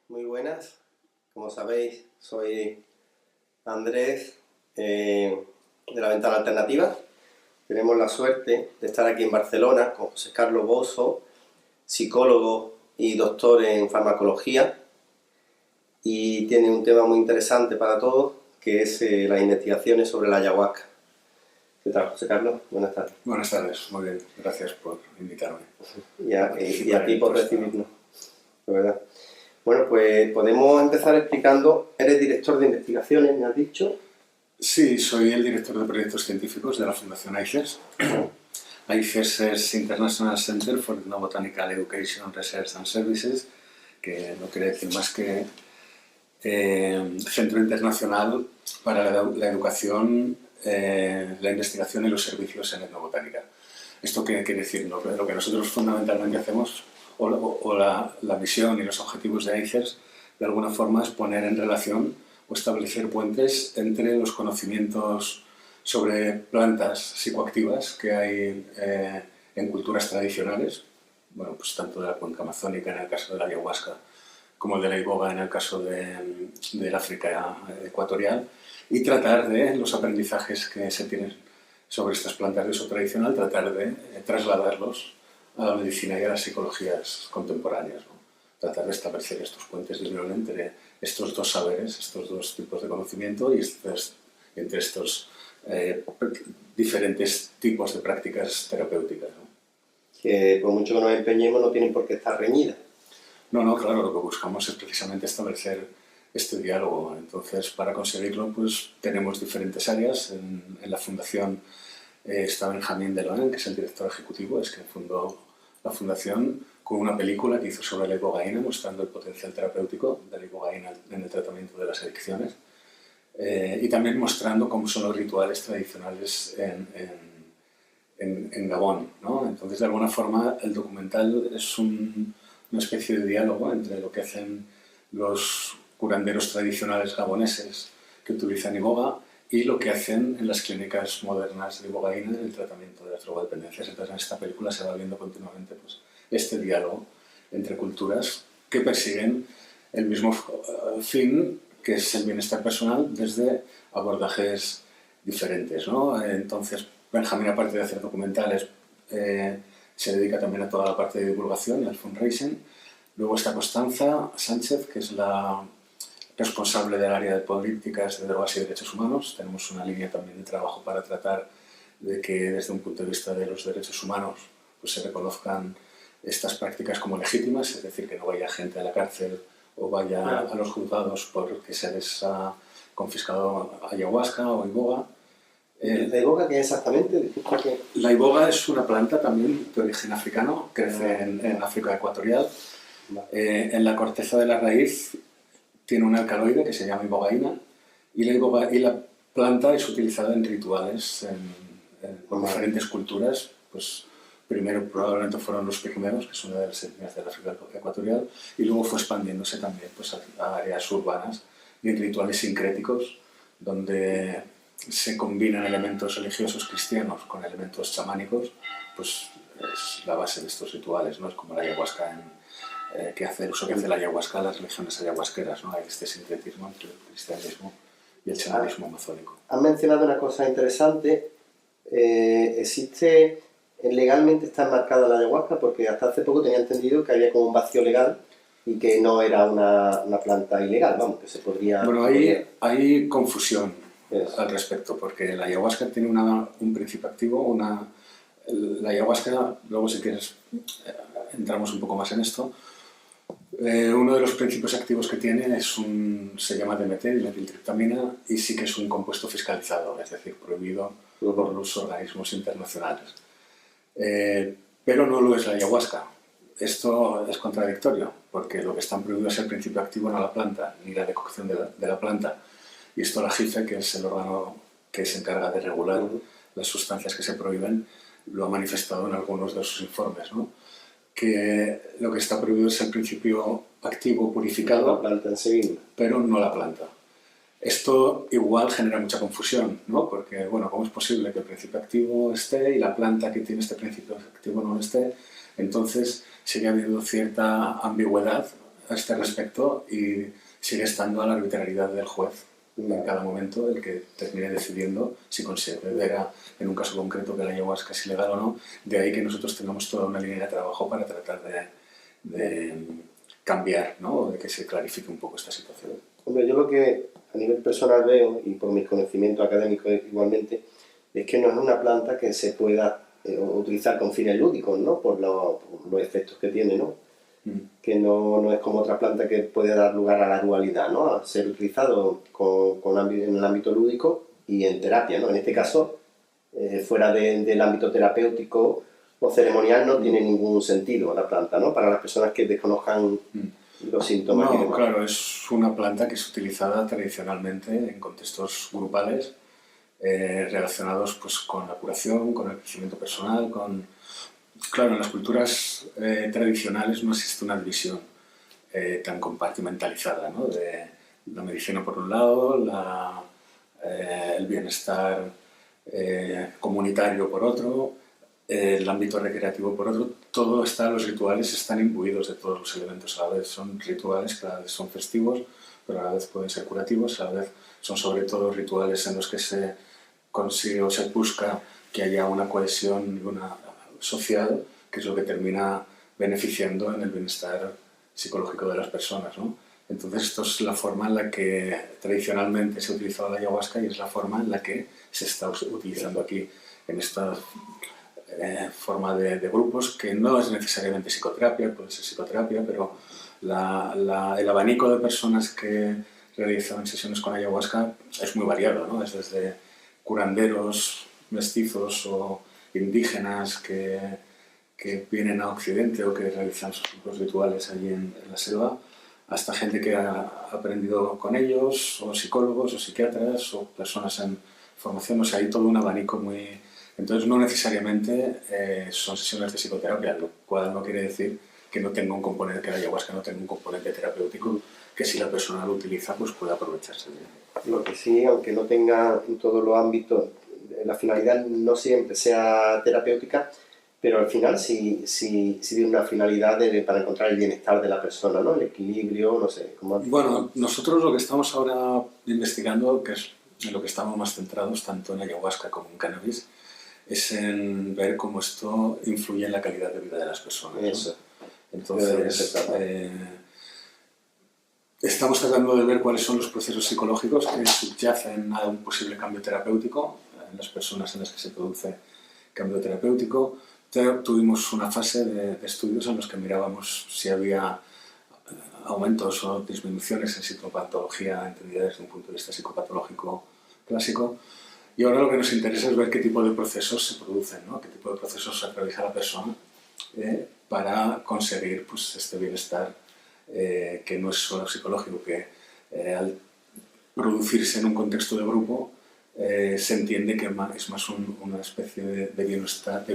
Muy buenas, como sabéis soy Andrés de la Ventana Alternativa. Tenemos la suerte de estar aquí en Barcelona con José Carlos Bozo, psicólogo y doctor en farmacología, y tiene un tema muy interesante para todos, que es las investigaciones sobre la ayahuasca. ¿Qué tal, José Carlos? Buenas tardes. Buenas tardes, muy bien, gracias por invitarme. Y a ti por recibirnos, de verdad. Bueno, pues podemos empezar explicando. Eres director de investigaciones, me has dicho. Sí, soy el director de proyectos científicos de la Fundación ICES. ICES es International Center for Ethnobotanical Education, Research and Services, que no quiere decir más que Centro Internacional para la Educación, la Investigación y los Servicios en Etnobotánica. ¿Esto qué quiere decir? Lo que nosotros fundamentalmente hacemos, o la misión y los objetivos de ICES, de alguna forma es poner en relación o establecer puentes entre los conocimientos sobre plantas psicoactivas que hay en culturas tradicionales, bueno, pues tanto de la cuenca amazónica en el caso de la ayahuasca como el de la iboga en el caso del África ecuatorial, y tratar de los aprendizajes que se tienen sobre estas plantas de uso tradicional, tratar de trasladarlos a la medicina y a las psicologías contemporáneas, ¿no? Tratar de establecer estos puentes de unión entre estos dos saberes, estos dos tipos de conocimiento y entre estos diferentes tipos de prácticas terapéuticas, ¿no? Que por mucho que nos empeñemos no tienen por qué estar reñidas. No, claro, lo que buscamos es precisamente establecer este diálogo. Entonces, para conseguirlo, pues tenemos diferentes áreas. En la Fundación está Benjamín Deloen, que es el director ejecutivo, es quien fundó la Fundación, con una película que hizo sobre la ibogaína, mostrando el potencial terapéutico de la ibogaína en el tratamiento de las adicciones, y también mostrando cómo son los rituales tradicionales en Gabón, ¿no? Entonces, de alguna forma, el documental es una especie de diálogo entre lo que hacen los curanderos tradicionales gaboneses que utilizan iboga y lo que hacen en las clínicas modernas de ibogaína en el tratamiento de las drogodependencias. Entonces, en esta película se va viendo continuamente pues, este diálogo entre culturas que persiguen el mismo fin, que es el bienestar personal, desde abordajes diferentes, ¿no? Entonces, Benjamín, aparte de hacer documentales, se dedica también a toda la parte de divulgación y al fundraising. Luego está Constanza Sánchez, que es la responsable del área de políticas de drogas y derechos humanos. Tenemos una línea también de trabajo para tratar de que desde un punto de vista de los derechos humanos pues se reconozcan estas prácticas como legítimas, es decir, que no vaya gente a la cárcel o vaya a los juzgados porque se les ha confiscado ayahuasca o iboga. ¿La iboga qué es exactamente? La iboga es una planta también de origen africano, crece en África ecuatorial. En la corteza de la raíz tiene un alcaloide que se llama ibogaína, y la planta es utilizada en rituales por diferentes culturas. Pues primero probablemente fueron los pigmeos, que es una de las etnias de la África ecuatorial, y luego fue expandiéndose también pues, a áreas urbanas y en rituales sincréticos, donde se combinan elementos religiosos cristianos con elementos chamánicos, pues es la base de estos rituales, ¿no? Es como la ayahuasca el uso que hace la ayahuasca a las religiones ayahuasqueras, ¿no? Hay este sincretismo entre el cristianismo y el chamanismo amazónico. Has mencionado una cosa interesante. Legalmente está enmarcada la ayahuasca, porque hasta hace poco tenía entendido que había como un vacío legal y que no era una planta ilegal, vamos, que se podría... Bueno, hay confusión al respecto, porque la ayahuasca tiene un principio activo, la ayahuasca, luego si quieres entramos un poco más en esto. Uno de los principios activos que tiene se llama DMT, dimetiltriptamina, y sí que es un compuesto fiscalizado, es decir, prohibido por los organismos internacionales. Pero no lo es la ayahuasca. Esto es contradictorio, porque lo que está prohibido es el principio activo, no la planta, ni la decocción de la planta. Y esto la JIFE, que es el órgano que se encarga de regular las sustancias que se prohíben, lo ha manifestado en algunos de sus informes, ¿no? Que lo que está prohibido es el principio activo purificado, la planta en sí, pero no la planta. Esto igual genera mucha confusión, ¿no? Porque, bueno, ¿cómo es posible que el principio activo esté y la planta que tiene este principio activo no esté? Entonces, sigue habiendo cierta ambigüedad a este respecto y sigue estando a la arbitrariedad del juez en cada momento el que termine decidiendo si considera en un caso concreto que la ayahuasca es ilegal o no. De ahí que nosotros tengamos toda una línea de trabajo para tratar de cambiar, ¿no? O de que se clarifique un poco esta situación. Hombre, yo lo que a nivel personal veo, y por mis conocimientos académicos igualmente, es que no es una planta que se pueda utilizar con fines lúdicos, ¿no? Por los efectos que tiene, ¿no? Que no es como otra planta que puede dar lugar a la dualidad, ¿no? A ser utilizado en el ámbito lúdico y en terapia, ¿no? En este caso, fuera del ámbito terapéutico o ceremonial no tiene ningún sentido la planta, ¿no? Para las personas que desconozcan los síntomas. No, claro, es una planta que es utilizada tradicionalmente en contextos grupales relacionados pues, con la curación, con el crecimiento personal, Claro, en las culturas tradicionales no existe una división tan compartimentalizada, ¿no? De la medicina por un lado, el bienestar comunitario por otro, el ámbito recreativo por otro. Los rituales están imbuidos de todos los elementos. A la vez son rituales que a la vez son festivos, pero a la vez pueden ser curativos, a la vez son sobre todo rituales en los que se consigue o se busca que haya una cohesión y una social, que es lo que termina beneficiando en el bienestar psicológico de las personas, ¿no? Entonces, esto es la forma en la que tradicionalmente se ha utilizado la ayahuasca y es la forma en la que se está utilizando aquí, en esta forma de grupos, que no es necesariamente psicoterapia, puede ser psicoterapia, pero el abanico de personas que realizan sesiones con ayahuasca es muy variado, ¿no? Es desde curanderos, mestizos o indígenas que vienen a Occidente o que realizan sus propios rituales allí en la selva, hasta gente que ha aprendido con ellos, o psicólogos, o psiquiatras, o personas en formación. O sea, hay todo un abanico muy... Entonces, no necesariamente son sesiones de psicoterapia, lo cual no quiere decir que no tenga un componente, que la ayahuasca no tenga un componente terapéutico, que si la persona lo utiliza, pues puede aprovecharse de él. Lo que sí, aunque no tenga en todos los ámbitos, la finalidad no siempre sea terapéutica, pero al final sí tiene una finalidad para encontrar el bienestar de la persona, ¿no? El equilibrio, no sé. Bueno, nosotros lo que estamos ahora investigando, que es en lo que estamos más centrados, tanto en ayahuasca como en cannabis, es en ver cómo esto influye en la calidad de vida de las personas, ¿no? Eso. Entonces, estamos tratando de ver cuáles son los procesos psicológicos que subyacen a un posible cambio terapéutico en las personas en las que se produce cambio terapéutico. Tuvimos una fase de estudios en los que mirábamos si había aumentos o disminuciones en psicopatología entendida desde un punto de vista psicopatológico clásico. Y ahora lo que nos interesa es ver qué tipo de procesos se producen, ¿no? Qué tipo de procesos se realiza la persona para conseguir pues, este bienestar que no es solo psicológico, que al producirse en un contexto de grupo se entiende que es más una especie de bienestar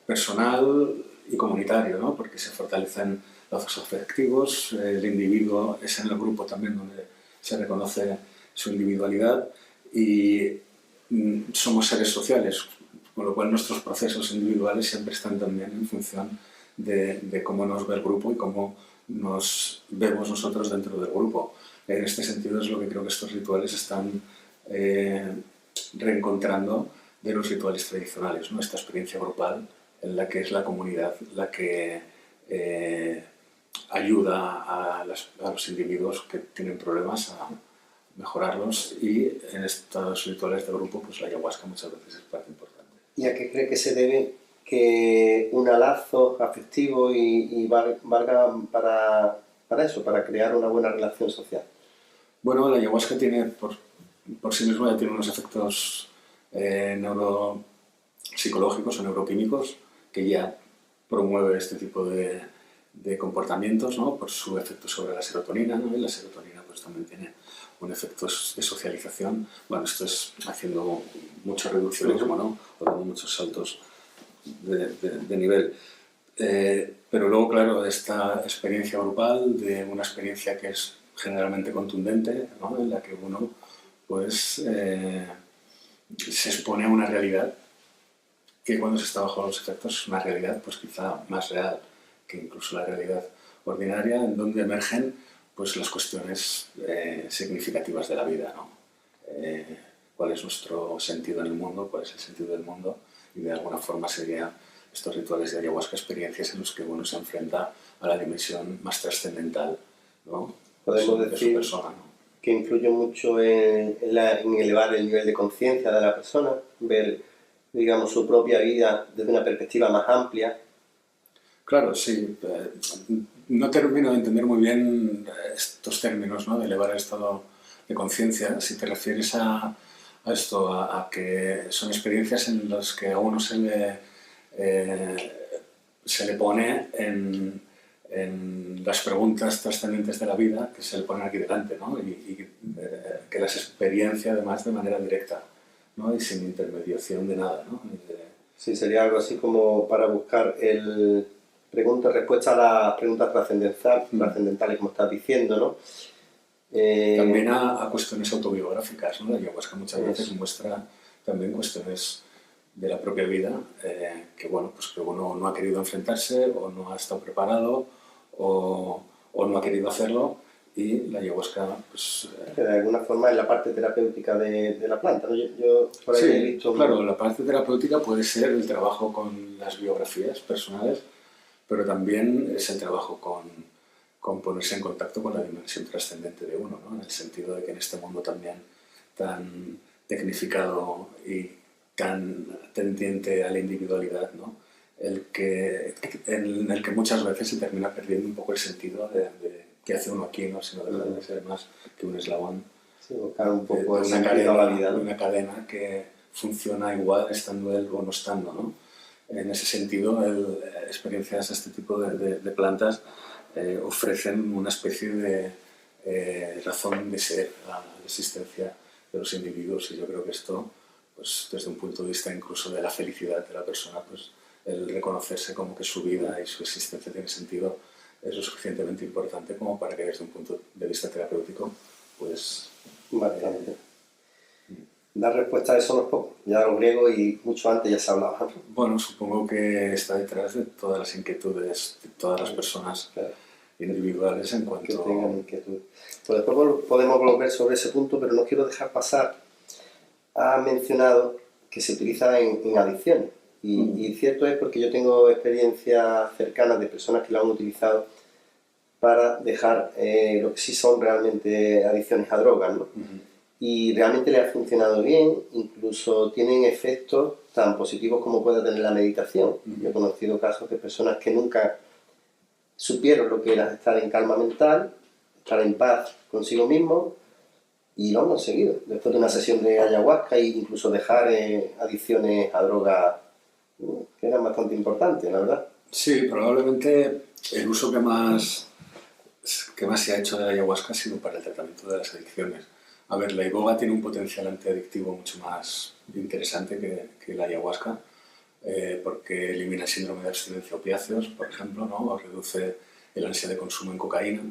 personal y comunitario, ¿no? Porque se fortalecen lazos afectivos, el individuo es en el grupo también donde se reconoce su individualidad y somos seres sociales, con lo cual nuestros procesos individuales siempre están también en función de cómo nos ve el grupo y cómo nos vemos nosotros dentro del grupo. En este sentido es lo que creo que estos rituales están reencontrando de los rituales tradicionales, ¿no? Esta experiencia grupal en la que es la comunidad la que ayuda a los individuos que tienen problemas a mejorarlos, y en estos rituales de grupo pues la ayahuasca muchas veces es parte importante. ¿Y a qué cree que se debe que un lazo afectivo y valga para eso, para crear una buena relación social? Bueno, la ayahuasca tiene por sí misma ya tiene unos efectos neuropsicológicos o neuroquímicos que ya promueve este tipo de comportamientos, ¿no? Por su efecto sobre la serotonina, ¿no? Y la serotonina pues también tiene un efecto de socialización. Bueno, esto es haciendo mucho reduccionismo, ¿no? O dando muchos saltos de nivel. Pero luego, claro, esta experiencia grupal, de una experiencia que es generalmente contundente, ¿no? En la que uno pues, se expone a una realidad que cuando se está bajo los efectos es una realidad pues quizá más real que incluso la realidad ordinaria, en donde emergen pues, las cuestiones significativas de la vida, ¿no? ¿Cuál es nuestro sentido en el mundo? ¿Cuál es el sentido del mundo? Y de alguna forma serían estos rituales de ayahuasca, experiencias en los que uno se enfrenta a la dimensión más trascendental, ¿no? Podemos de decir su persona, ¿no? Que influye mucho en elevar el nivel de conciencia de la persona, ver, digamos, su propia vida desde una perspectiva más amplia. Claro, sí. No termino de entender muy bien estos términos, ¿no? De elevar el estado de conciencia. Si te refieres a esto, a que son experiencias en las que a uno se le pone en las preguntas trascendentes de la vida, que se le ponen aquí delante, ¿no? Y que las experiencia además de manera directa, ¿no? Y sin intermediación de nada, ¿no? Sí, sería algo así como para buscar respuesta a las preguntas trascendentales, como estás diciendo, ¿no? También a cuestiones autobiográficas, ¿no? La ayahuasca muchas veces muestra también cuestiones de la propia vida que, bueno, pues que uno no ha querido enfrentarse o no ha estado preparado o no ha querido hacerlo, y la ayahuasca, pues... Que de alguna forma es la parte terapéutica de la planta, ¿no? Yo por ahí sí, he visto... claro, la parte terapéutica puede ser el trabajo con las biografías personales, pero también es el trabajo con ponerse en contacto con la dimensión trascendente de uno, ¿no? En el sentido de que en este mundo también tan tecnificado y tan tendiente a la individualidad, ¿no? En el que muchas veces se termina perdiendo un poco el sentido de qué hace uno aquí, ¿no? Sino de ser más que un eslabón, sí, buscar un poco de el una sentido cadena, a la vida, ¿no? una cadena que funciona igual estando él o no estando, ¿no? En ese sentido, experiencias de este tipo de plantas ofrecen una especie de razón de ser a la existencia de los individuos, y yo creo que esto, pues, desde un punto de vista incluso de la felicidad de la persona, pues, el reconocerse como que su vida y su existencia tiene sentido es lo suficientemente importante como para que desde un punto de vista terapéutico, pues... Bastante. Dar respuesta a eso no es poco. Ya los griegos y mucho antes ya se hablaba. Bueno, supongo que está detrás de todas las inquietudes de todas las personas, Claro, individuales en que cuanto... tengan inquietud. Pues después podemos volver sobre ese punto, pero no quiero dejar pasar. Ha mencionado que se utiliza en adicciones. Y cierto es, porque yo tengo experiencias cercanas de personas que lo han utilizado para dejar lo que sí son realmente adicciones a drogas, ¿no? Y realmente le ha funcionado bien, incluso tienen efectos tan positivos como puede tener la meditación. Yo he conocido casos de personas que nunca supieron lo que era estar en calma mental, estar en paz consigo mismo, y lo han conseguido. Después de una sesión de ayahuasca e incluso dejar adicciones a drogas que eran bastante importantes, la verdad. Sí, probablemente el uso que más se ha hecho de la ayahuasca ha sido para el tratamiento de las adicciones. A ver, la iboga tiene un potencial antiadictivo mucho más interesante que la ayahuasca, porque elimina el síndrome de abstinencia a opiáceos, por ejemplo, ¿no? O reduce el ansia de consumo en cocaína.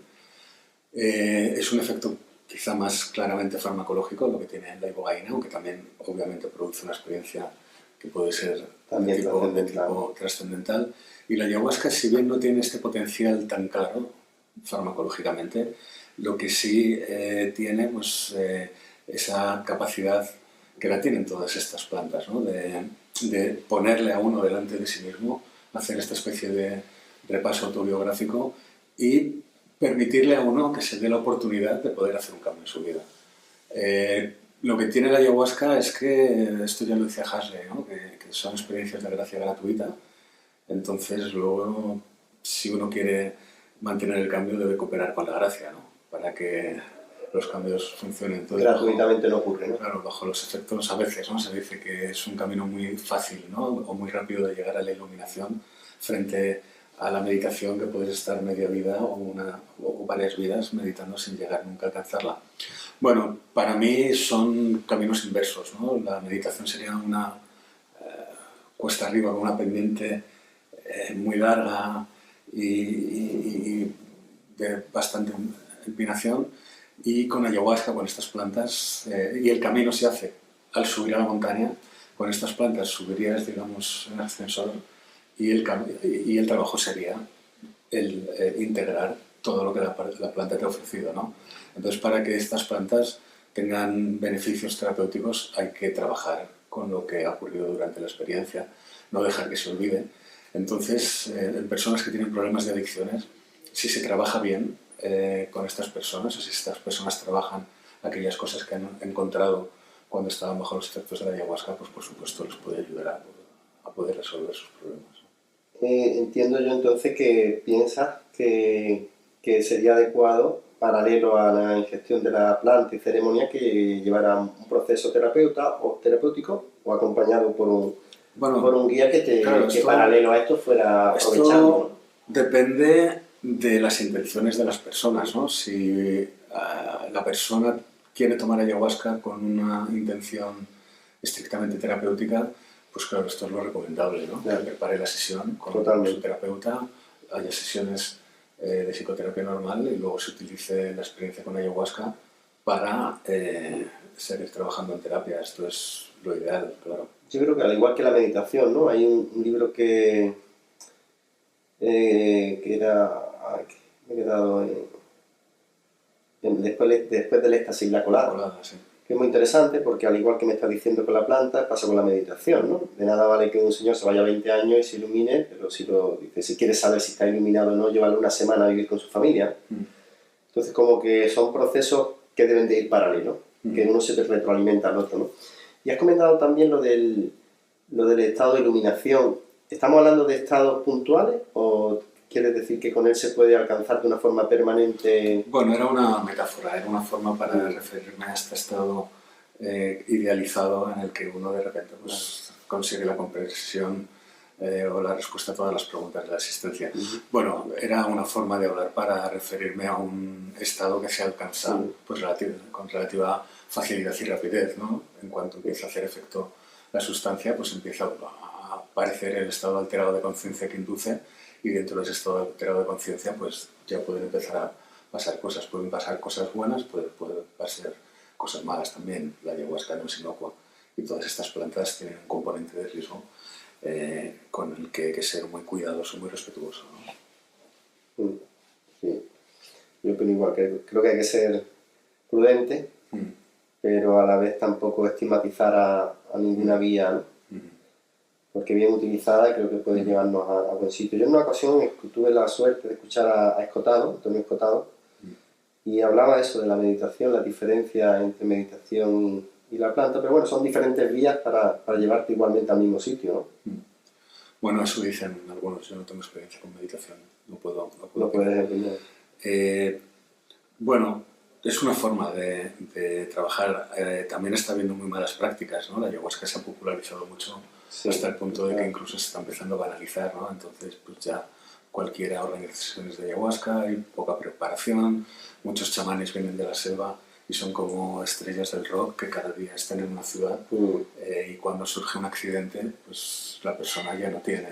Es un efecto quizá más claramente farmacológico lo que tiene la ibogaína, aunque también obviamente produce una experiencia que puede ser también de tipo trascendental. Y la ayahuasca, si bien no tiene este potencial tan claro farmacológicamente, lo que sí tiene, pues, esa capacidad que la tienen todas estas plantas, ¿no? de ponerle a uno delante de sí mismo, hacer esta especie de repaso autobiográfico y permitirle a uno que se dé la oportunidad de poder hacer un cambio en su vida. Lo que tiene la ayahuasca es que, esto ya lo decía Hasley, ¿no? que son experiencias de gracia gratuita. Entonces, luego, si uno quiere mantener el cambio, debe cooperar con la gracia, ¿no? Para que los cambios funcionen. Entonces, gratuitamente no ocurre, ¿no? Claro, bajo los efectos, a veces, ¿no? Se dice que es un camino muy fácil, ¿no? O muy rápido de llegar a la iluminación, frente a la meditación, que puedes estar media vida o varias vidas meditando sin llegar nunca a alcanzarla. Bueno, para mí son caminos inversos, ¿no? La meditación sería una cuesta arriba con una pendiente muy larga y de bastante empinación, y con ayahuasca, con estas plantas, y el camino se hace al subir a la montaña. Con estas plantas subirías, digamos, en ascensor, y el trabajo sería el integrar todo lo que la planta te ha ofrecido, ¿no? Entonces, para que estas plantas tengan beneficios terapéuticos hay que trabajar con lo que ha ocurrido durante la experiencia, no dejar que se olvide. Entonces, en personas que tienen problemas de adicciones, si se trabaja bien con estas personas, o si estas personas trabajan aquellas cosas que han encontrado cuando estaban bajo los efectos de la ayahuasca, pues por supuesto les puede ayudar a poder resolver sus problemas. Entiendo yo entonces que piensas que sería adecuado, paralelo a la ingestión de la planta y ceremonia, que llevara un proceso terapéutico o acompañado por un guía claro, que paralelo a esto fuera aprovechando. Esto depende de las intenciones de las personas, ¿no? Si la persona quiere tomar ayahuasca con una intención estrictamente terapéutica, pues claro, esto es lo recomendable, ¿no? Claro. Que prepare la sesión con su terapeuta, haya sesiones de psicoterapia normal y luego se utilice la experiencia con ayahuasca para seguir trabajando en terapia. Esto es lo ideal, claro. Yo creo que al igual que la meditación, ¿no? Hay un libro que era... me he quedado después del éxtasis, la colada. Sí. Que es muy interesante porque al igual que me estás diciendo con la planta, pasa con la meditación, ¿no? De nada vale que un señor se vaya 20 años y se ilumine, pero si quiere saber si está iluminado o no, llévalo una semana a vivir con su familia. Entonces, como que son procesos que deben de ir paralelos, que uno se retroalimenta al otro, ¿no? Y has comentado también lo del estado de iluminación. ¿Estamos hablando de estados puntuales o quieres decir que con él se puede alcanzar de una forma permanente? Bueno, era una metáfora, era una forma para referirme a este estado idealizado en el que uno de repente pues, consigue la comprensión o la respuesta a todas las preguntas de la existencia. Bueno, era una forma de hablar para referirme a un estado que se alcanza pues, con relativa facilidad y rapidez, ¿no? En cuanto empieza a hacer efecto la sustancia, pues empieza a aparecer el estado alterado de conciencia que induce, y dentro de ese estado alterado de conciencia pues ya pueden empezar a pasar cosas. Pueden pasar cosas buenas, pueden pasar cosas malas también. La ayahuasca no es inocua y todas estas plantas tienen un componente de riesgo con el que hay que ser muy cuidadoso, muy respetuoso, ¿no? Sí, yo opino igual, creo que hay que ser prudente, pero a la vez tampoco estigmatizar a ninguna vía, ¿no? Porque bien utilizada creo que puede llevarnos a buen sitio. Yo en una ocasión tuve la suerte de escuchar a Escotado, Antonio Escotado, y hablaba eso de la meditación, la diferencia entre meditación y la planta, pero bueno, son diferentes vías para llevarte igualmente al mismo sitio, ¿no? Bueno, eso dicen algunos, yo no tengo experiencia con meditación, no puedo puedes opinar. Bueno, es una forma de trabajar. También está habiendo muy malas prácticas, ¿no? La ayahuasca se ha popularizado mucho hasta el punto de que incluso se está empezando a banalizar, ¿no? Entonces, pues ya cualquiera organiza sesiones de ayahuasca, hay poca preparación, muchos chamanes vienen de la selva y son como estrellas del rock que cada día están en una ciudad y cuando surge un accidente, pues la persona ya no tiene...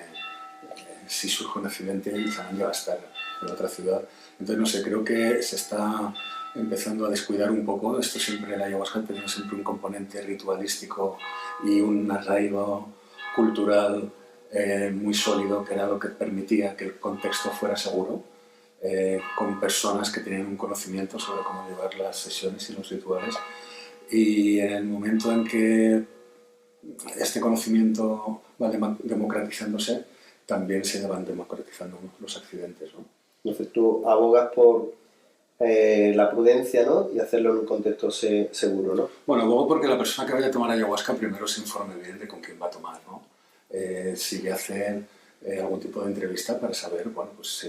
si surge un accidente, el chamán ya va a estar en otra ciudad. Entonces, no sé, creo que se está empezando a descuidar un poco. Esto siempre, la ayahuasca tenía siempre un componente ritualístico y un arraigo cultural muy sólido, que era lo que permitía que el contexto fuera seguro, con personas que tenían un conocimiento sobre cómo llevar las sesiones y los rituales. Y en el momento en que este conocimiento va democratizándose, también se van democratizando los accidentes, ¿no? Entonces tú abogas por la prudencia, ¿no? Y hacerlo en un contexto seguro, ¿no? Bueno, abogo porque la persona que vaya a tomar ayahuasca primero se informe bien de con quién va a tomar, ¿no? Si le hacen algún tipo de entrevista para saber, bueno, pues si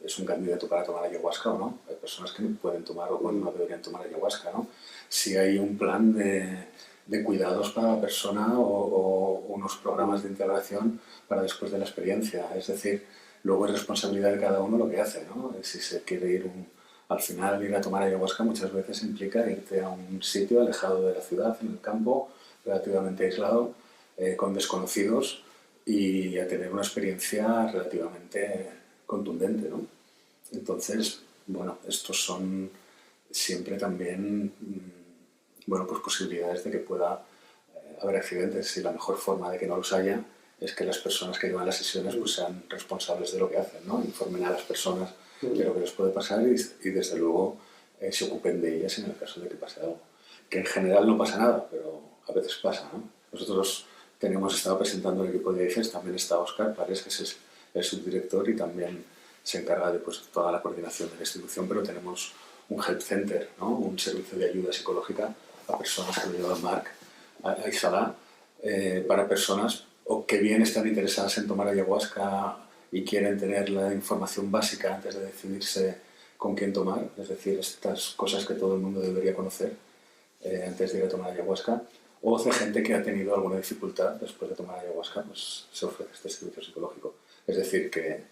es un candidato para tomar ayahuasca o no. Hay personas que no pueden tomar o no deberían tomar ayahuasca, ¿no? Si hay un plan de cuidados para la persona o unos programas de integración para después de la experiencia. Es decir, luego es responsabilidad de cada uno lo que hace, ¿no? Si se quiere ir al final, ir a tomar ayahuasca muchas veces implica irte a un sitio alejado de la ciudad, en el campo, relativamente aislado, con desconocidos y a tener una experiencia relativamente contundente, ¿no? Entonces, bueno, estos son siempre también bueno, pues posibilidades de que pueda haber accidentes, y la mejor forma de que no los haya es que las personas que llevan las sesiones pues sean responsables de lo que hacen, ¿no? Informen a las personas de lo que les puede pasar y desde luego se ocupen de ellas en el caso de que pase algo. Que en general no pasa nada, pero a veces pasa, ¿no? Nosotros hemos estado presentando el equipo de IFES, también está Óscar Pares, que es el subdirector y también se encarga de pues, toda la coordinación de la institución, pero tenemos un help center, ¿no? Un servicio de ayuda psicológica a personas que lo lleva Marc a Isalá, para personas o que bien están interesadas en tomar ayahuasca y quieren tener la información básica antes de decidirse con quién tomar, es decir, estas cosas que todo el mundo debería conocer antes de ir a tomar ayahuasca, o de gente que ha tenido alguna dificultad después de tomar ayahuasca, pues se ofrece este servicio psicológico. Es decir, que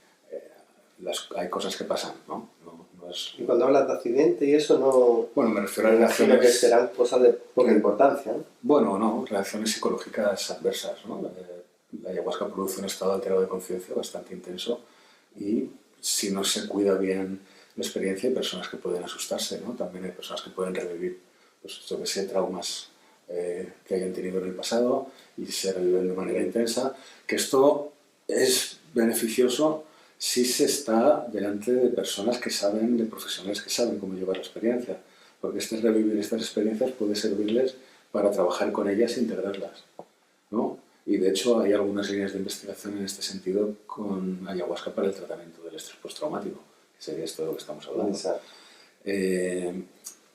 hay cosas que pasan, ¿no? No es... Y cuando hablas de accidente y eso, no... Bueno, me refiero a reacciones... que reacciones... serán cosas de poca importancia, ¿no? Bueno, no, reacciones psicológicas adversas, ¿no? La ayahuasca produce un estado alterado de conciencia bastante intenso y si no se cuida bien la experiencia hay personas que pueden asustarse, ¿no? También hay personas que pueden revivir, pues, yo que sé, traumas que hayan tenido en el pasado y se reviven de manera intensa, que esto es beneficioso si se está delante de personas que saben, de profesionales que saben cómo llevar la experiencia, porque revivir estas experiencias puede servirles para trabajar con ellas e integrarlas, ¿no? Y de hecho hay algunas líneas de investigación en este sentido con ayahuasca para el tratamiento del estrés postraumático, que sería esto de lo que estamos hablando.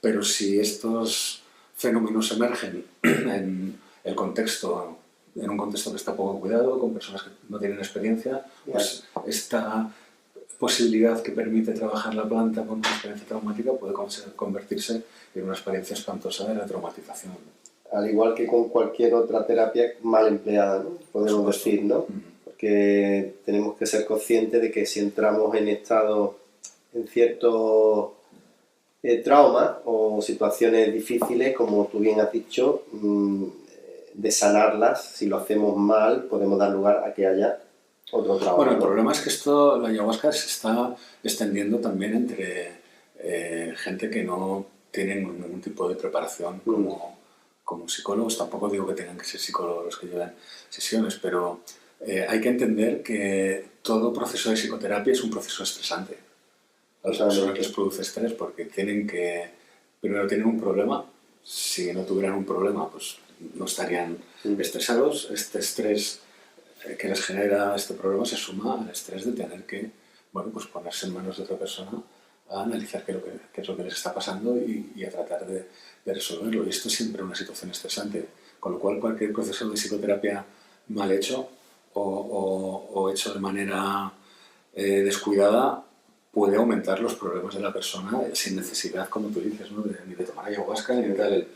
Pero si estos fenómenos emergen en el contexto, en un contexto que está poco cuidado, con personas que no tienen experiencia, pues esta posibilidad que permite trabajar la planta con una experiencia traumática puede convertirse en una experiencia espantosa de la traumatización. Al igual que con cualquier otra terapia mal empleada, ¿no? Podemos decir, ¿no? Porque tenemos que ser conscientes de que si entramos en estado, en cierto trauma o situaciones difíciles, como tú bien has dicho, de sanarlas, si lo hacemos mal, podemos dar lugar a que haya otro trauma. Bueno, el problema es que la ayahuasca se está extendiendo también entre gente que no tiene ningún tipo de preparación como psicólogos. Tampoco digo que tengan que ser psicólogos los que llevan sesiones, pero hay que entender que todo proceso de psicoterapia es un proceso estresante. A las personas les produce estrés porque primero tienen un problema. Si no tuvieran un problema, pues no estarían estresados. Este estrés que les genera este problema se suma al estrés de tener que, bueno, pues ponerse en manos de otra persona a analizar qué es lo que les está pasando y a tratar de resolverlo. Y esto es siempre una situación estresante, con lo cual cualquier proceso de psicoterapia mal hecho o hecho de manera descuidada puede aumentar los problemas de la persona sin necesidad, como tú dices, ¿no? ni de tomar ayahuasca ni de tal.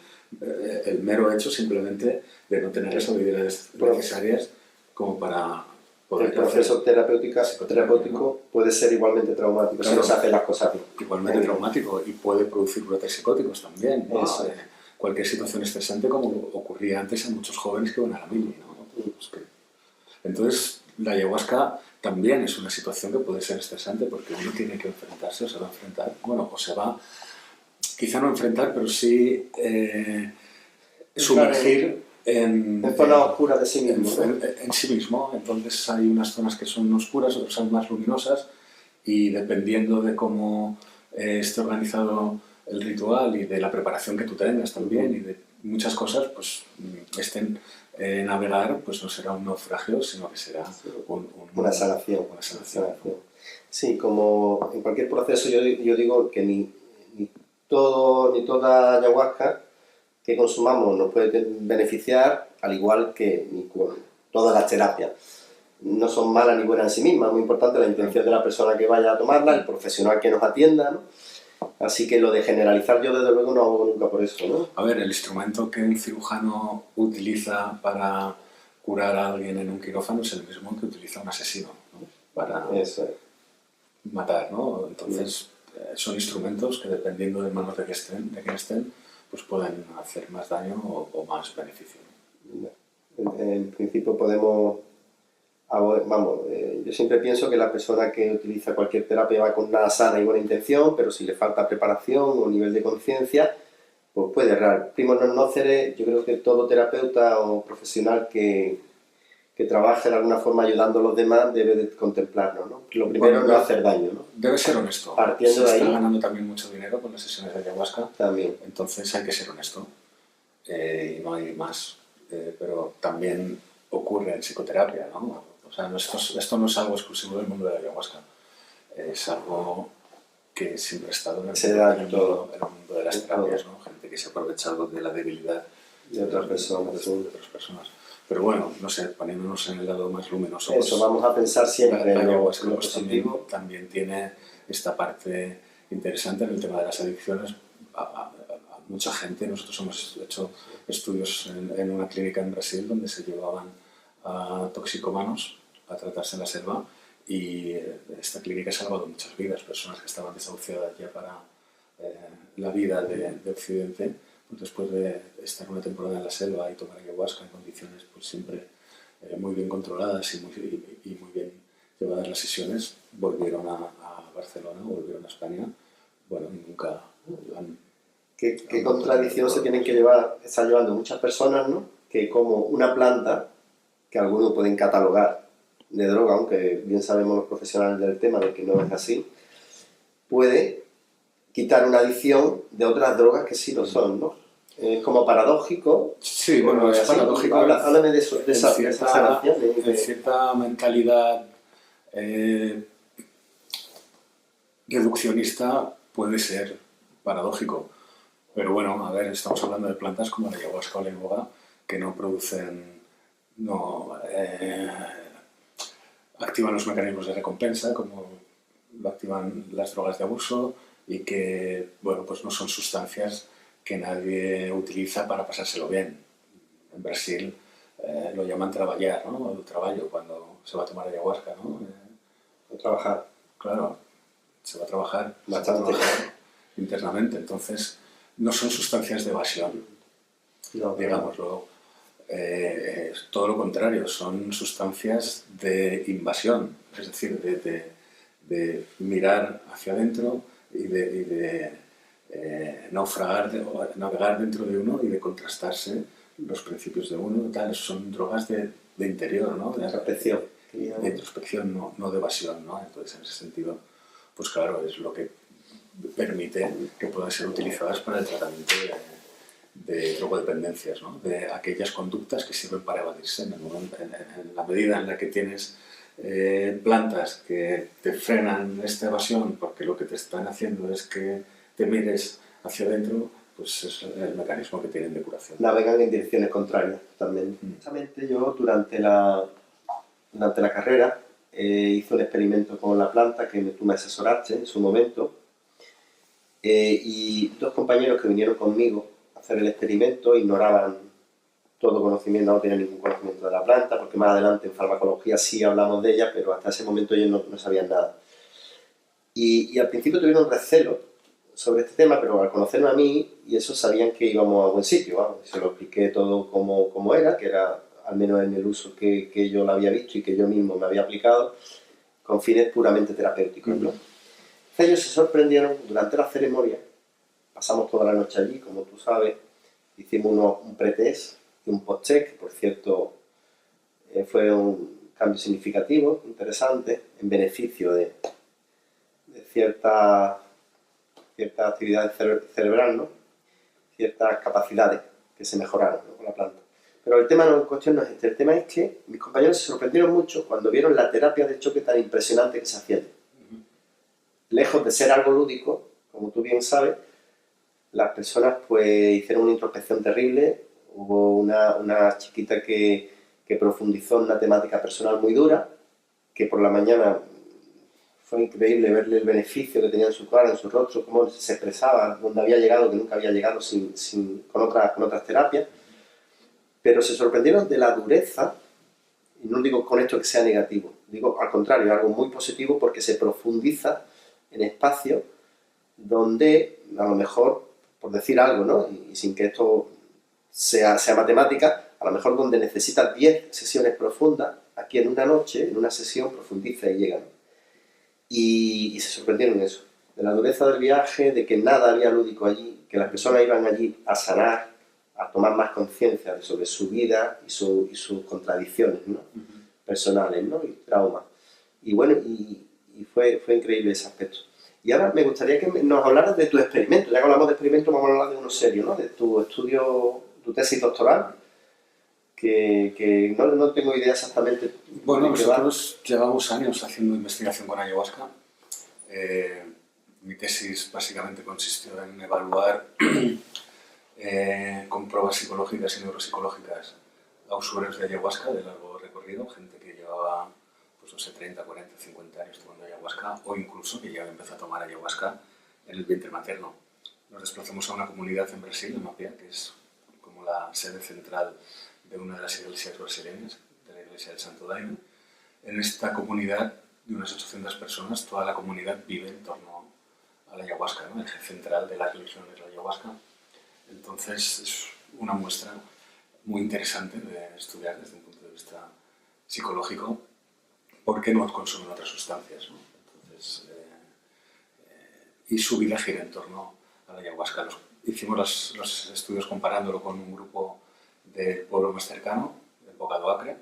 El mero hecho simplemente de no tener las habilidades necesarias como para poder... El proceso terapéutico puede ser igualmente traumático, claro, si no se hacen las cosas bien. Igualmente traumático y puede producir brotes psicóticos también, ¿no? Cualquier situación estresante, como ocurría antes en muchos jóvenes que van a la mili, ¿no? Entonces, la ayahuasca también es una situación que puede ser estresante porque uno tiene que enfrentarse o se va a enfrentar, bueno, o se va, quizá no enfrentar, pero sí sumergir en zonas oscuras de sí mismo. En sí mismo. Entonces hay unas zonas que son oscuras, otras son más luminosas y dependiendo de cómo esté organizado el ritual y de la preparación que tú tengas también y de muchas cosas, pues navegar pues no será un naufragio, sino que será una sanación. Una sanación. Sí, como en cualquier proceso yo digo que ni toda ayahuasca que consumamos nos puede beneficiar, al igual que todas las terapias. No son malas ni buenas en sí mismas, es muy importante la intención de la persona que vaya a tomarla, el profesional que nos atienda, ¿no? Así que lo de generalizar yo desde luego no hago nunca por eso, ¿no? A ver, el instrumento que un cirujano utiliza para curar a alguien en un quirófano es el mismo que utiliza un asesino, ¿no? Para matar, ¿no? Entonces son instrumentos que dependiendo de manos de quien estén, pues pueden hacer más daño o más beneficio. En principio podemos... yo siempre pienso que la persona que utiliza cualquier terapia va con una sana y buena intención, pero si le falta preparación o nivel de conciencia, pues puede errar. Primo non nocere, yo creo que todo terapeuta o profesional que que trabaje de alguna forma ayudando a los demás debe de contemplarlo, ¿no? Lo primero es no hacer daño, ¿no? Debe ser honesto. Partiendo de ahí. Se está ganando también mucho dinero con las sesiones de ayahuasca. También. Entonces hay que ser honesto. Y no hay más. Pero también ocurre en psicoterapia, ¿no? O sea, esto no es algo exclusivo del mundo de la ayahuasca. Es algo que siempre ha estado en el mundo de las terapias, ¿no? Gente que se ha aprovechado de la debilidad de otras personas. Pero bueno, no sé, poniéndonos en el lado más luminoso. Eso, pues, vamos a pensar siempre en lo positivo. También tiene esta parte interesante en el tema de las adicciones. A mucha gente, nosotros hemos hecho estudios en una clínica en Brasil donde se llevaban a toxicomanos a tratarse en la selva, y esta clínica ha salvado muchas vidas, personas que estaban desahuciadas ya para la vida de Occidente. Después de estar una temporada en la selva y tomar ayahuasca en condiciones pues siempre muy bien controladas y muy bien llevadas las sesiones, volvieron a Barcelona, volvieron a España. Bueno, y nunca han... ¿Qué contradicción se tienen que llevar? Están llevando muchas personas, ¿no? Que como una planta, que algunos pueden catalogar de droga, aunque bien sabemos los profesionales del tema de que no es así, puede quitar una adicción de otras drogas que sí lo son, ¿no? Es como paradójico. Sí, bueno, es paradójico. Háblame de eso, de esa sanación. En cierta mentalidad reduccionista puede ser paradójico. Pero bueno, a ver, estamos hablando de plantas como la ayahuasca o la iboga que no producen, activan los mecanismos de recompensa como lo activan las drogas de abuso, y que, bueno, pues no son sustancias que nadie utiliza para pasárselo bien. En Brasil lo llaman traballar, ¿no? El traballo, cuando se va a tomar ayahuasca, ¿no? Trabajar. Claro, se va a trabajar bastante internamente. Entonces, no son sustancias de evasión, no, digámoslo. Todo lo contrario, son sustancias de invasión, es decir, de mirar hacia adentro y de navegar dentro de uno y de contrastarse los principios de uno. Tal. Son drogas de interior, ¿no? De introspección. De introspección, no de evasión, ¿no? Entonces, en ese sentido, pues claro, es lo que permite que puedan ser utilizadas para el tratamiento de drogodependencias, ¿no? De aquellas conductas que sirven para evadirse. En la medida en la que tienes plantas que te frenan esta evasión porque lo que te están haciendo es que te mires hacia adentro, pues es el mecanismo que tienen de curación. Navegan en direcciones contrarias también. Precisamente yo durante la carrera hice un experimento con la planta que tú me asesoraste en su momento, y dos compañeros que vinieron conmigo a hacer el experimento ignoraban todo conocimiento, no tenían ningún conocimiento de la planta, porque más adelante en farmacología sí hablamos de ella, pero hasta ese momento ellos no sabían nada. Y al principio tuvieron recelo sobre este tema, pero al conocerme a mí y eso sabían que íbamos a buen sitio, ¿vale? Se lo expliqué todo como era, que era al menos en el uso que yo lo había visto y que yo mismo me había aplicado, con fines puramente terapéuticos, ¿no? Ellos se sorprendieron durante la ceremonia, pasamos toda la noche allí, como tú sabes, hicimos un pre-test y un post-check, por cierto, fue un cambio significativo, interesante, en beneficio de cierta actividad cerebral, ¿no? Ciertas capacidades que se mejoraron, ¿no? Con la planta. Pero el tema en cuestión no es este, el tema es que mis compañeros se sorprendieron mucho cuando vieron la terapia de choque tan impresionante que se hacía. Lejos de ser algo lúdico, como tú bien sabes, las personas pues hicieron una introspección terrible. Hubo una chiquita que profundizó en una temática personal muy dura, que por la mañana fue increíble verle el beneficio que tenía en su cara, en su rostro, cómo se expresaba, donde había llegado, que nunca había llegado con otras terapias. Pero se sorprendieron de la dureza, y no digo con esto que sea negativo, digo al contrario, algo muy positivo, porque se profundiza en espacios donde, a lo mejor, por decir algo, ¿no? Y sin que esto sea matemática, a lo mejor donde necesitas 10 sesiones profundas, aquí en una noche, en una sesión, profundiza y llega, ¿no? Y se sorprendieron en eso, de la dureza del viaje, de que nada había lúdico allí, que las personas iban allí a sanar, a tomar más conciencia sobre su vida y sus contradicciones, ¿no? Personales, ¿no? Y traumas. Y bueno, y fue increíble ese aspecto. Y ahora me gustaría que nos hablaras de tu experimento. Ya que hablamos de experimento, vamos a hablar de uno serio, ¿no? De tu estudio, tu tesis doctoral, que no tengo idea exactamente. Bueno, nosotros llevamos años haciendo investigación con ayahuasca. Mi tesis básicamente consistió en evaluar con pruebas psicológicas y neuropsicológicas a usuarios de ayahuasca de largo recorrido, gente que llevaba, pues no sé, 30, 40, 50 años tomando ayahuasca, o incluso que ya empezó a tomar ayahuasca en el vientre materno. Nos desplazamos a una comunidad en Brasil, en Mapea, que es como la sede central de una de las iglesias brasileñas, de la iglesia del Santo Daime. En esta comunidad de unas 800 personas, toda la comunidad vive en torno a la ayahuasca, ¿no? El eje central de la religión es la ayahuasca. Entonces es una muestra muy interesante de estudiar desde un punto de vista psicológico porque no consumen otras sustancias, ¿no? Entonces, y su vida gira en torno a la ayahuasca. Hicimos los estudios comparándolo con un grupo del pueblo más cercano, el Bocado Acre,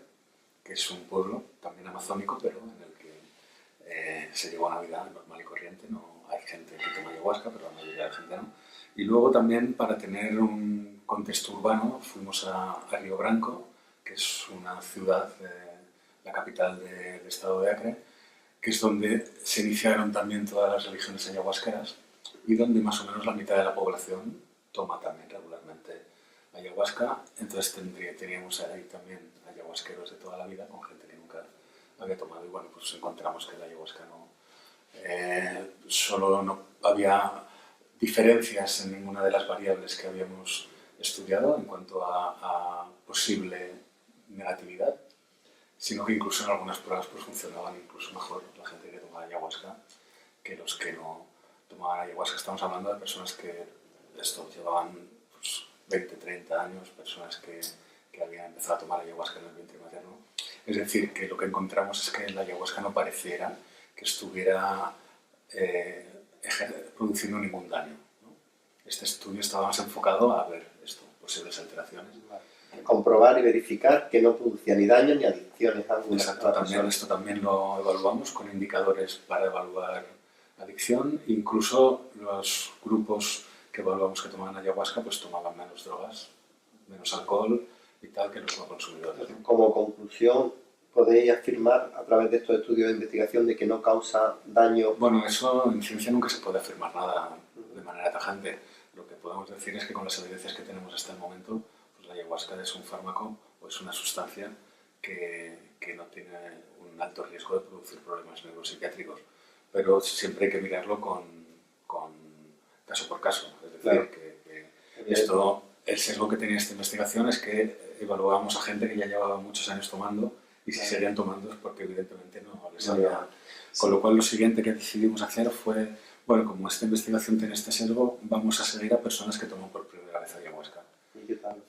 que es un pueblo también amazónico, pero en el que se lleva una vida normal y corriente. No hay gente que toma ayahuasca, pero la mayoría de la gente no. Y luego también, para tener un contexto urbano, fuimos a Río Branco, que es una ciudad, la capital del estado de Acre, que es donde se iniciaron también todas las religiones ayahuasqueras y donde más o menos la mitad de la población toma también regularmente ayahuasca. Entonces teníamos ahí también ayahuasqueros de toda la vida, con gente que nunca había tomado. Y bueno, pues encontramos que la ayahuasca solo no había diferencias en ninguna de las variables que habíamos estudiado en cuanto a posible negatividad, sino que incluso en algunas pruebas pues funcionaban incluso mejor la gente que tomaba ayahuasca que los que no tomaban ayahuasca. Estamos hablando de personas que llevaban pues, 20, 30 años, personas que habían empezado a tomar ayahuasca en el vientre materno. Es decir, que lo que encontramos es que la ayahuasca no pareciera que estuviera produciendo ningún daño, ¿no? Este estudio estaba más enfocado a ver posibles alteraciones. Comprobar y verificar que no producía ni daño ni adicciones algunas. Exacto, esto también lo evaluamos con indicadores para evaluar adicción. Incluso los grupos que evaluamos que tomaban ayahuasca pues tomaban menos drogas, menos alcohol y tal que los no consumidores. Como conclusión, ¿podéis afirmar a través de estos estudios de investigación de que no causa daño? Bueno, eso en ciencia nunca se puede afirmar nada de manera tajante. Lo que podemos decir es que con las evidencias que tenemos hasta el momento, pues la ayahuasca es un fármaco o es una sustancia que no tiene un alto riesgo de producir problemas neuropsiquiátricos. Pero siempre hay que mirarlo con caso por caso. Es decir, claro, que el sesgo que tenía esta investigación es que evaluábamos a gente que ya llevaba muchos años tomando y si seguían tomando es porque evidentemente no les había... Con lo cual lo siguiente que decidimos hacer fue, bueno, como esta investigación tiene este sesgo, vamos a seguir a personas que toman por primera vez ayahuasca.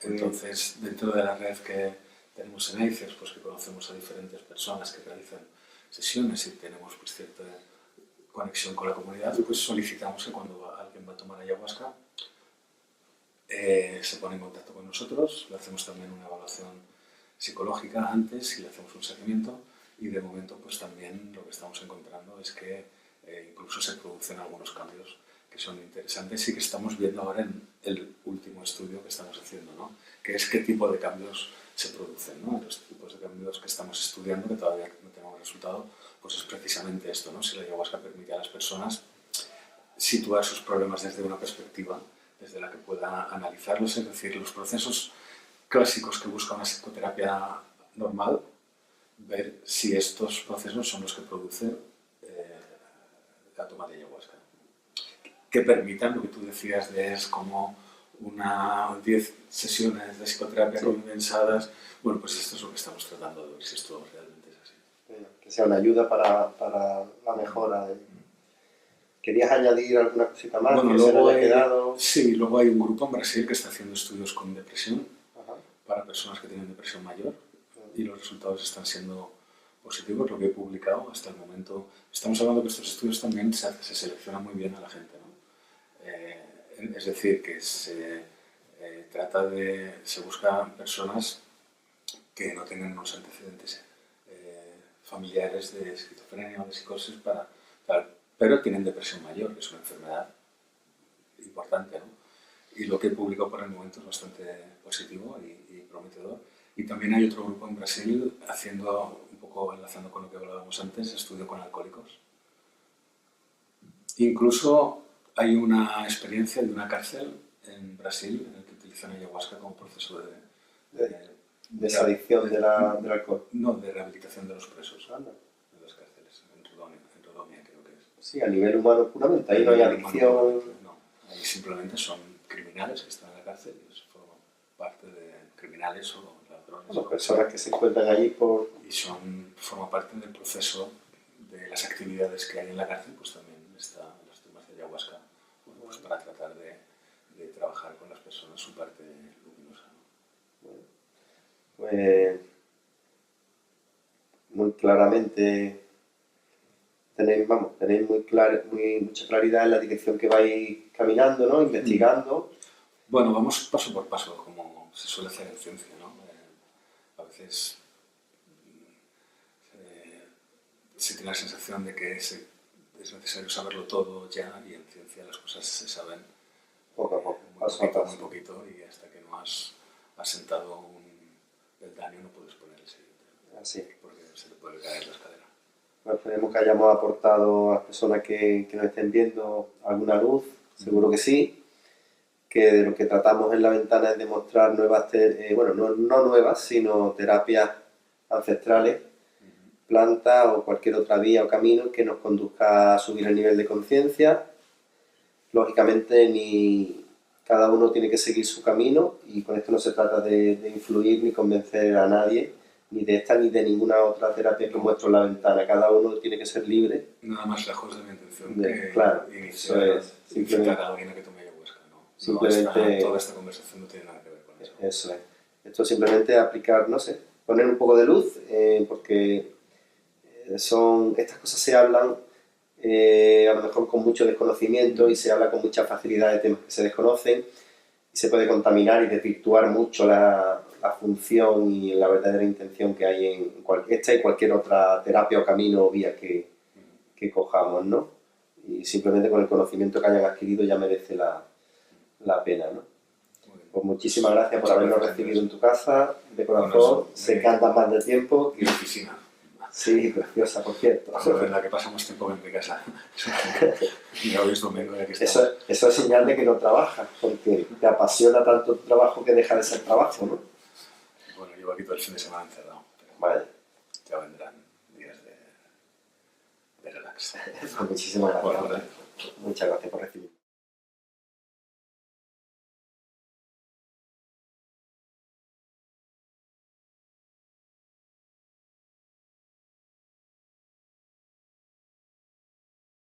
Entonces, dentro de la red que tenemos en AICES, pues que conocemos a diferentes personas que realizan sesiones y tenemos pues cierta conexión con la comunidad, pues solicitamos que cuando alguien va a tomar ayahuasca se pone en contacto con nosotros, le hacemos también una evaluación psicológica antes y le hacemos un seguimiento y de momento pues también lo que estamos encontrando es que incluso se producen algunos cambios que son interesantes y que estamos viendo ahora en el último estudio que estamos haciendo, ¿no? Que es qué tipo de cambios se producen, ¿no? Los tipos de cambios que estamos estudiando, que todavía no tenemos resultado, pues es precisamente esto, ¿no? Si la ayahuasca permite a las personas situar sus problemas desde una perspectiva desde la que pueda analizarlos, es decir, los procesos clásicos que busca una psicoterapia normal, ver si estos procesos son los que produce la toma de ayahuasca. Que permitan, lo que tú decías, es como 10 sesiones de psicoterapia condensadas. Bueno, pues esto es lo que estamos tratando de ver si esto realmente es así. Bueno, que sea una ayuda para la mejora. ¿Querías añadir alguna cosita más? Bueno, luego hay un grupo en Brasil que está haciendo estudios con depresión para personas que tienen depresión mayor y los resultados están siendo positivos, lo que he publicado hasta el momento. Estamos hablando que estos estudios también se seleccionan muy bien a la gente, ¿no? Es decir, que se Se buscan personas que no tengan unos antecedentes familiares de esquizofrenia o de psicosis pero tienen depresión mayor, que es una enfermedad importante, ¿no? Y lo que he publicado por el momento es bastante positivo y prometedor. Y también hay otro grupo en Brasil haciendo, un poco enlazando con lo que hablábamos antes, estudio con alcohólicos. Incluso hay una experiencia de una cárcel en Brasil en la que utilizan ayahuasca como proceso de desadicción del alcohol. No, de rehabilitación de los presos, de las cárceles, en Rodomia creo que es. Sí, a nivel humano puramente, ahí no hay adicción. No, ahí simplemente son criminales que están en la cárcel y forman parte de criminales o ladrones. Bueno, personas que se encuentran allí por... Y forma parte del proceso de las actividades que hay en la cárcel, pues también están los temas de ayahuasca, pues para tratar de trabajar con las personas su parte luminosa, ¿no? Pues muy claramente tenéis mucha claridad en la dirección que vais caminando, ¿no? Investigando. Bueno, vamos paso por paso, como se suele hacer en ciencia, ¿no? A veces se tiene la sensación de que es necesario saberlo todo ya, y en ciencia las cosas se saben poco a poco, muy poquito, y hasta que no has asentado un peldaño no puedes poner el siguiente. Así. Porque se te puede caer la escalera. Bueno, esperemos que hayamos aportado a las personas que nos estén viendo alguna luz, seguro que sí, que de lo que tratamos en La Ventana es de mostrar nuevas, no nuevas, sino terapias ancestrales, plantas o cualquier otra vía o camino que nos conduzca a subir el nivel de conciencia. Lógicamente cada uno tiene que seguir su camino, y con esto no se trata de influir ni convencer a nadie, ni de esta ni de ninguna otra terapia que muestro en La Ventana. Cada uno tiene que ser libre. Nada más lejos de la intención claro, incitar a alguien a que tome ayahuasca, ¿no? Simplemente, toda esta conversación no tiene nada que ver con eso. Eso es. Esto simplemente aplicar, no sé, poner un poco de luz, porque estas cosas se hablan a lo mejor con mucho desconocimiento, y se habla con mucha facilidad de temas que se desconocen, y se puede contaminar y desvirtuar mucho la función y la verdadera intención que hay en esta y cualquier otra terapia o camino o vía que cojamos, ¿no? Y simplemente con el conocimiento que hayan adquirido ya merece la pena, ¿no? Pues muchísimas gracias por habernos recibido en tu casa, de corazón. Sé que andas más de tiempo. Y la oficina. Sí, preciosa, por cierto. Es verdad que pasamos tiempo en mi casa. Y hoy es domingo, ya que eso es señal de que no trabajas, porque te apasiona tanto tu trabajo que deja de ser trabajo, ¿no? Bueno, llevo aquí todo el fin de semana encerrado. Vale. Ya vendrán días de relax. Muchísimas gracias. Muchas gracias por recibirme.